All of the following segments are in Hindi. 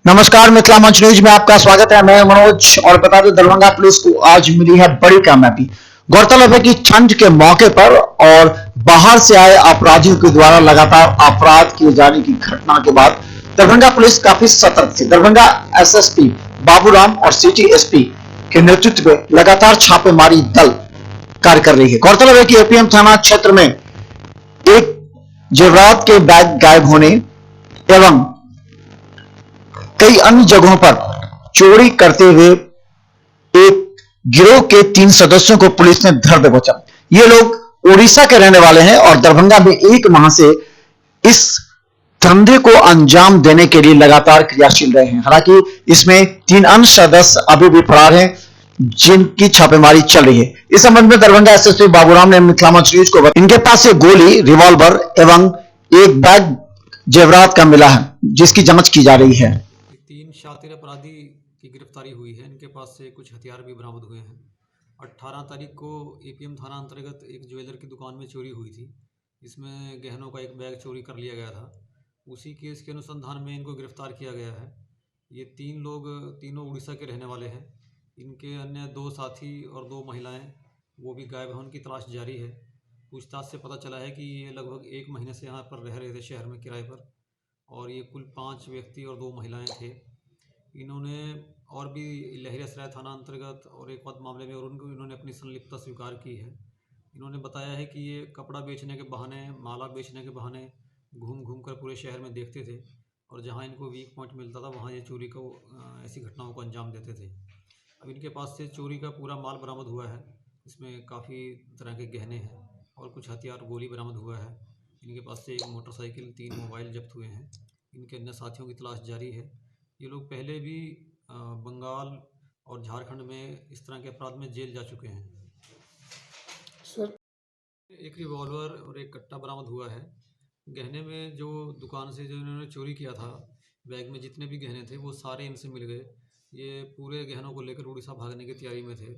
नमस्कार, मिथिला मंच न्यूज में आपका स्वागत है। मैं मनोज और बता दें, दरभंगा पुलिस को आज मिली है बड़ी कामयाबी। गौरतलब है कि ठंड के मौके पर और बाहर से आए अपराधियों के द्वारा लगातार अपराध किए जाने की घटना के बाद दरभंगा पुलिस काफी सतर्क थी। दरभंगा एसएसपी बाबूराम और सिटी एसपी के नेतृत्व में लगातार छापेमारी दल कार्य कर रही है। गौरतलब है कि एपीएम थाना क्षेत्र में एक जेवरात के बैग गायब होने एवं कई अन्य जगहों पर चोरी करते हुए एक गिरोह के 3 सदस्यों को पुलिस ने धर दबोचा। ये लोग उड़ीसा के रहने वाले हैं और दरभंगा में 1 माह से इस धंधे को अंजाम देने के लिए लगातार क्रियाशील रहे हैं। हालांकि इसमें 3 अन्य सदस्य अभी भी फरार हैं, जिनकी छापेमारी चल रही है। इस संबंध में दरभंगा एसएसपी बाबूराम ने मिथिला मंच न्यूज को बताया, इनके पास से गोली, रिवॉल्वर एवं एक बैग जेवरात का मिला है, जिसकी जांच की जा रही है। 3 शातिर अपराधी की गिरफ्तारी हुई है। इनके पास से कुछ हथियार भी बरामद हुए हैं। 18 तारीख को एपीएम थाना अंतर्गत एक ज्वेलर की दुकान में चोरी हुई थी। इसमें गहनों का एक बैग चोरी कर लिया गया था। उसी केस के अनुसंधान में इनको गिरफ्तार किया गया है। ये 3 लोग तीनों उड़ीसा के रहने वाले हैं। इनके अन्य 2 साथी और 2 महिलाएं वो भी गायब हैं, उनकी तलाश जारी है। पूछताछ से पता चला है कि ये लगभग 1 महीने से यहाँ पर रह रहे थे शहर में किराए पर, और ये कुल 5 व्यक्ति और 2 महिलाएं थे। इन्होंने और भी लहरियासराय थाना अंतर्गत और एक और मामले में और इन्होंने अपनी संलिप्तता स्वीकार की है। इन्होंने बताया है कि ये कपड़ा बेचने के बहाने, माला बेचने के बहाने घूम घूम कर पूरे शहर में देखते थे, और जहां इनको वीक पॉइंट मिलता था वहां ये चोरी को ऐसी घटनाओं को अंजाम देते थे। अब इनके पास से चोरी का पूरा माल बरामद हुआ है। इसमें काफ़ी तरह के गहने हैं और कुछ हथियार, गोली बरामद हुआ है। इनके पास से 1 मोटरसाइकिल, 3 मोबाइल जब्त हुए हैं। इनके अन्य साथियों की तलाश जारी है। ये लोग पहले भी बंगाल और झारखंड में इस तरह के अपराध में जेल जा चुके हैं। सर, एक रिवॉल्वर और एक कट्टा बरामद हुआ है। गहने में जो दुकान से जो इन्होंने चोरी किया था, बैग में जितने भी गहने थे वो सारे इनसे मिल गए। ये पूरे गहनों को लेकर उड़ीसा भागने की तैयारी में थे।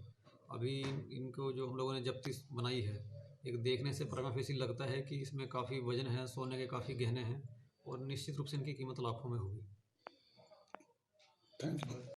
अभी इनको जो हम लोगों ने जब्ती बनाई है, एक देखने से प्रमा फेसी लगता है कि इसमें काफ़ी वजन है, सोने के काफ़ी गहने हैं, और निश्चित रूप से इनकी कीमत लाखों में होगी। Thank you.